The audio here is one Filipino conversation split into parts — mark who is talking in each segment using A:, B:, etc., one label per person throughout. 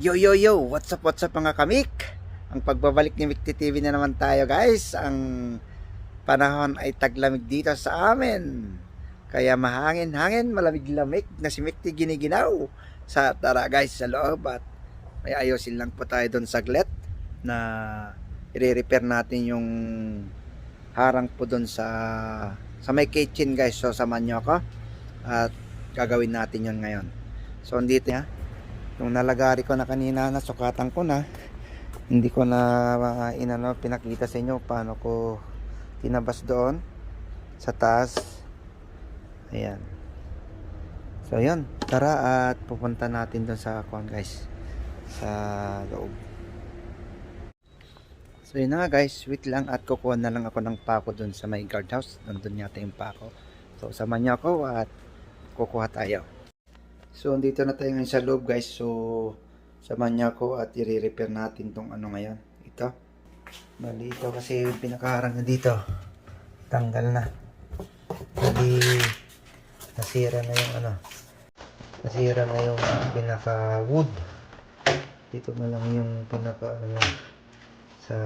A: Yo yo yo, what's up mga kamik? Ang pagbabalik ni Mikti TV na naman tayo guys. Ang panahon ay taglamig dito sa amin. Kaya mahangin-hangin, malamig-lamig na si Mikti giniginaw. Sa tara guys sa loob at may ayusin lang po tayo doon saglit na i-repair natin yung harang po doon sa may kitchen guys. So samahan nyo ako at gagawin natin yon ngayon. So andito ha. Yung nalagari ko na kanina, nasukatan ko na. Hindi ko na pinakita sa inyo paano ko tinabas doon sa taas. Ayan. So yun, tara at pupunta natin doon sa kuwan guys, sa loob. So yun na nga guys, wait lang at kukuha na lang ako ng pako doon sa may guardhouse. Nandun yata yung pako. So samahan niyo ako at kukuha tayo. So, dito na tayo ngayon sa loob guys. So, samahan niyo ako at i-repair natin tong ano ngayon. Ito. Mali ito kasi yung pinakaharang na dito. Tanggal na. Hindi nasira na yung ano. Nasira na yung pinaka wood. Dito na lang yung pinaka ano sa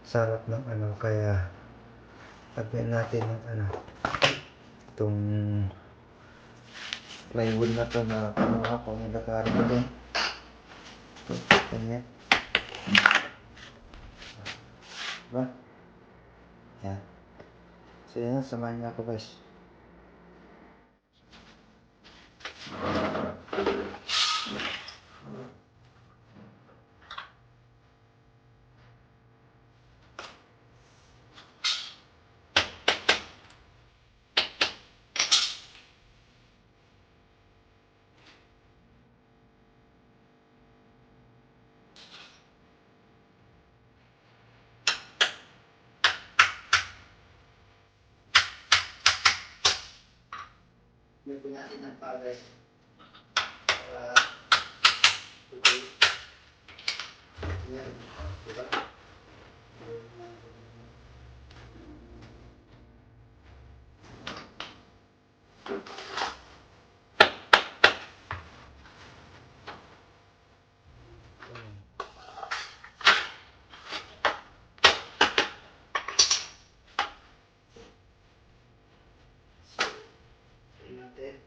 A: sarap ng ano. Kaya lagyan natin ng ano. Itong plywood na to na kinuha ko, nilagari ko din. Ito, ganyan. Diba? Yan. So yan, samahan niya ako guys. Yung po natin ng pagay para okay. Yan, diba? Natin.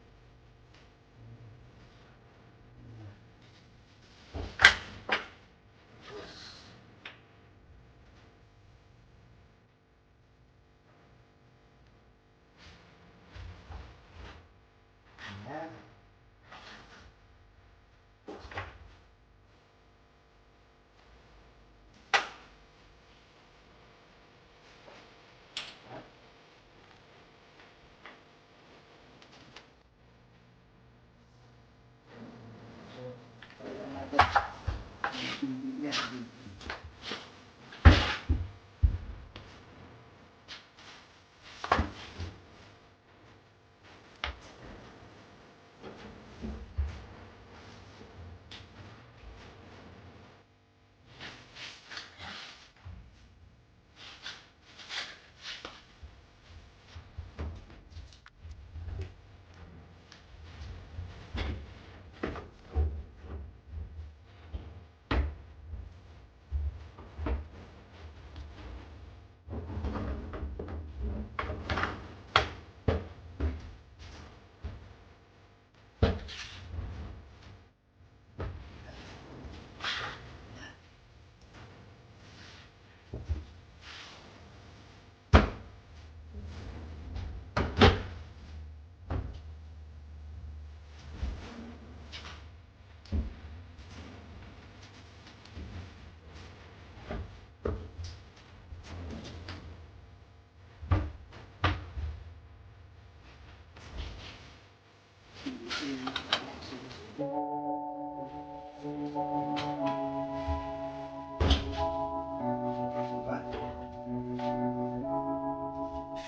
A: Ayan.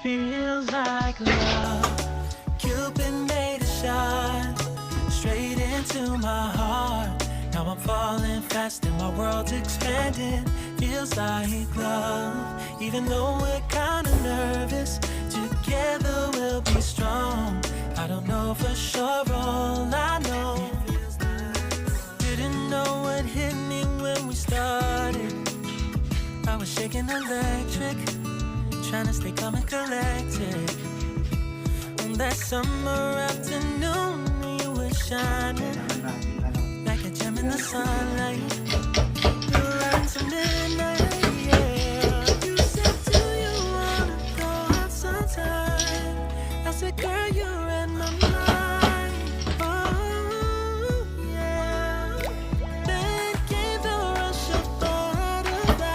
B: Feels like love. Cupid made a shot straight into my heart. Now I'm falling fast and my world's expanding. Feels like love. Even though we're kinda nervous, together we'll be strong. I don't know for sure, all I know. Didn't electric, trying to stay calm and collected. On that summer afternoon, you were shining like a gem in the sunlight. You light to midnight, yeah. You said, do you wanna go out sometime? I said, girl, you read my mind. Oh, yeah. Then came the rush of butterflies.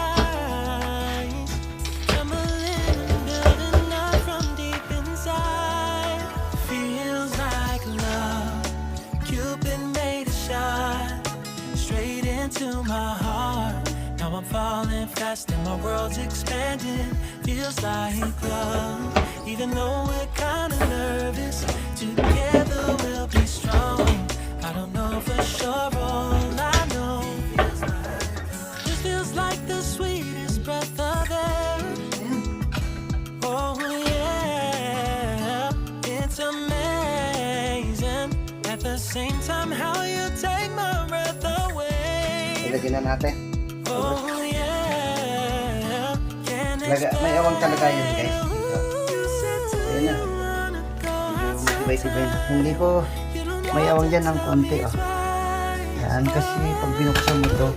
B: Trembling and building up from deep inside. Feels like love. Cupid made a shot straight into my heart. Now I'm falling fast and my world's expanding. Feels like love. Even though we're kinda nervous, together we'll be strong. I don't know for sure, all I know this feels like the sweetest breath of air. Oh yeah, it's amazing. At the same time, how you take my breath away.
A: Ilagyan na natin.
B: Oh yeah, can't
A: May awang talaga yun, guys. Ayan na. Tibay-tibay na. Hindi ko may awang dyan ng konti. Oh. Yan, kasi pag binuksan mo to,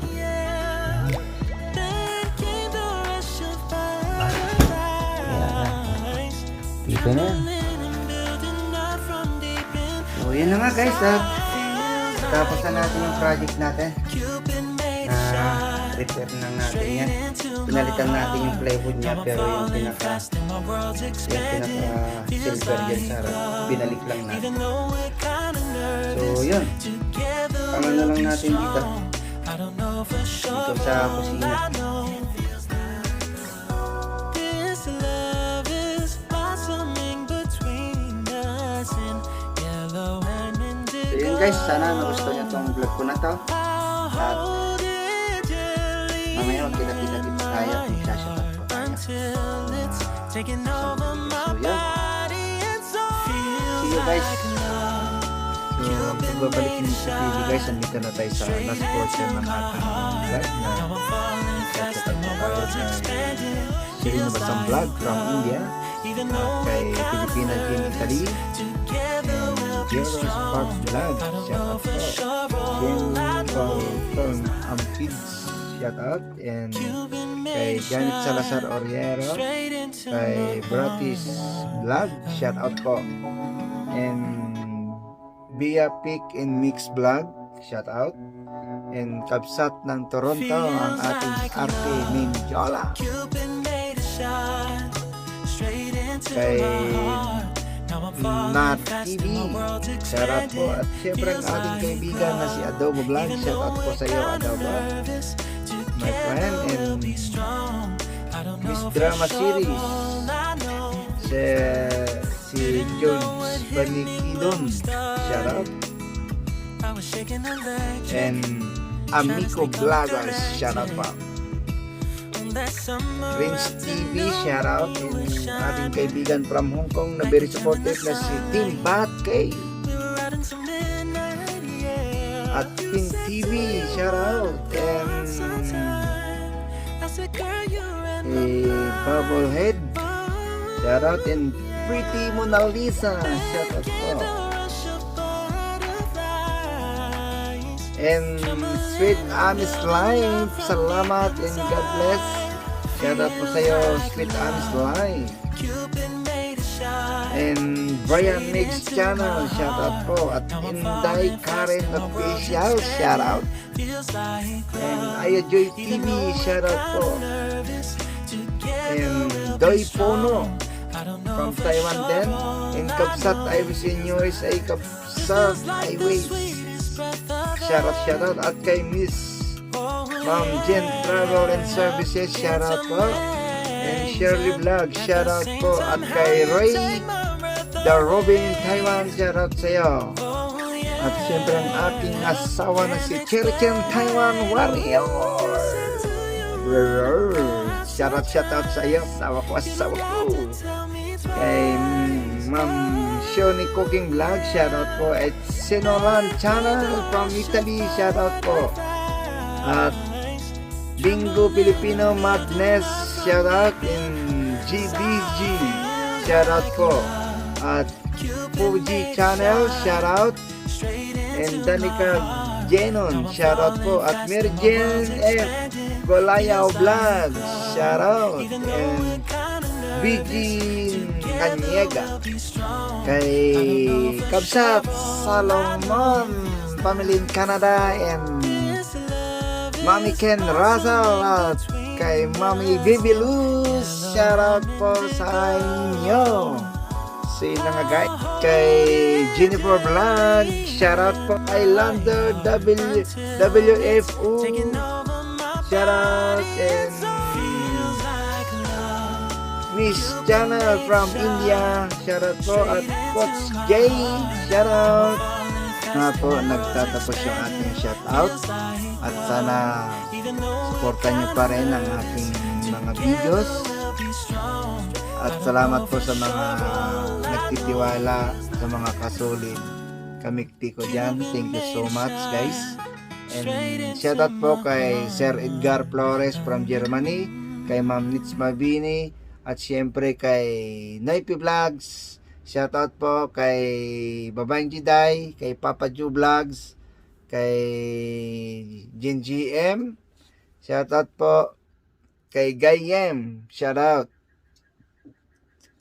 A: dito na yan. So, yun na nga guys. Tapos na natin yung project natin. Repair na natin yan. Pinalitan natin yung plywood niya, pero yung pinaka silver dyan sa harap, binalik lang natin. So yun, ang ano lang natin dito sa kusina. So yun guys, sana nagustuhan nyo itong vlog ko na to. At mamaya magkita-kita dito tayo. Magsasyapat po tayo. So yun, see you guys. So pagbabalik din sa TV guys, andito na tayo sa last portion ng ating vlog na magsasyapat po tayo sa Sereno Basang Vlog from India, kay Filipina Jim Italy, Jero Spark Vlog, shout out po. Jim from Kids, shout out. And kay Janet Salazar Oriero, kay Bratis Vlog, shout out po. And Bia Pick and Mix Vlog, shout out. And Kabsat ng Toronto, ang ating Arte Minjola. Kay Nat TV, shout out po. At syempre ang ating kaibigan na si Adobo Vlog, shout out po sa iyo Adobo, my friend. And Miss Drama Series, si George Banikidon, shout out. And Amico Vloggers, shout out po. Prince TV, shout out. And ating kaibigan from Hong Kong na very supportive na si Team Bat K. At Pin TV, shout out. And Bubblehead, shout out. And Pretty Mona Lisa, shout out po. And Sweet Amis Life, salamat and God bless. Shout out po sa iyo, Sweet Amis Life. And Brian Mix Channel, shout out po. At Inday Karen Official, shout out. And Ayajoy TV, shout out po. And Doy Pono from Taiwan din. And Kapsat Iris in USA, Kapsat Highways, shout out. At kay Miss Ma'am Jen Travel and Services, shout out po. And Shirley Vlog, shout out po. At kay Ray The Robin Taiwan, shout out sa iyo. At siyempre ang aking asawa na si Chirichen Taiwan Warrior, shout out sa iyo. Asawa ko. Kay Ma'am Shoni Cooking Vlog, shout out po. At Sinolan Channel from Italy, shout out po. At Bingo Filipino Madness, shout out. And GDG, shout out po. At Fuji Channel, shout out. And Danica Jenon, shout out po. At Merjen F. Golayaw Vlog, shout out. And BG Kanyega, kay Kabsat Salomon, family in Canada, and Mami Ken Russell, at kay Mami Baby Luz, shout out po sa inyo. Sino nga guys? Kay Jennifer Vlog, shout out po. Kay Lander WFU, shout out. And Miss Channel from India, shout out po. At Coach J, shout out. Nga po, nagtatapos yung ating shout out. At sana supportan nyo pa rin ang aking mga videos. At salamat po sa mga nagtitiwala, sa mga kasolid kamikti ko dyan. Thank you so much guys. And shout out po kay Sir Edgar Flores from Germany, kay Ma'am Nitz Mabini, at syempre kay Noipi Vlogs. Shout out po kay Babaeng Jiday, kay Papa Ju Vlogs, kay Jin GM. Shout out po kay Gayem. Shout out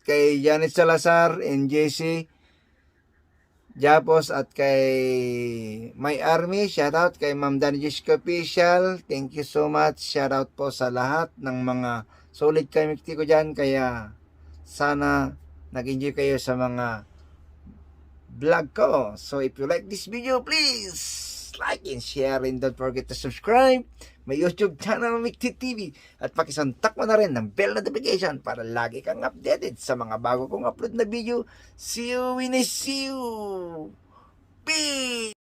A: kay Janet Salazar and JC Japos, at kay My Army. Shout out kay Ma'am Dani Jessica Official. Thank you so much. Shout out po sa lahat ng mga solid kamikti ko dyan. Kaya sana nag-enjoy kayo sa mga vlog ko. So if you like this video, please like and share, and don't forget to subscribe my YouTube channel, Mikti TV, at pakisantak mo na rin ng bell notification para lagi kang updated sa mga bago kong upload na video. See you when I see you. Peace!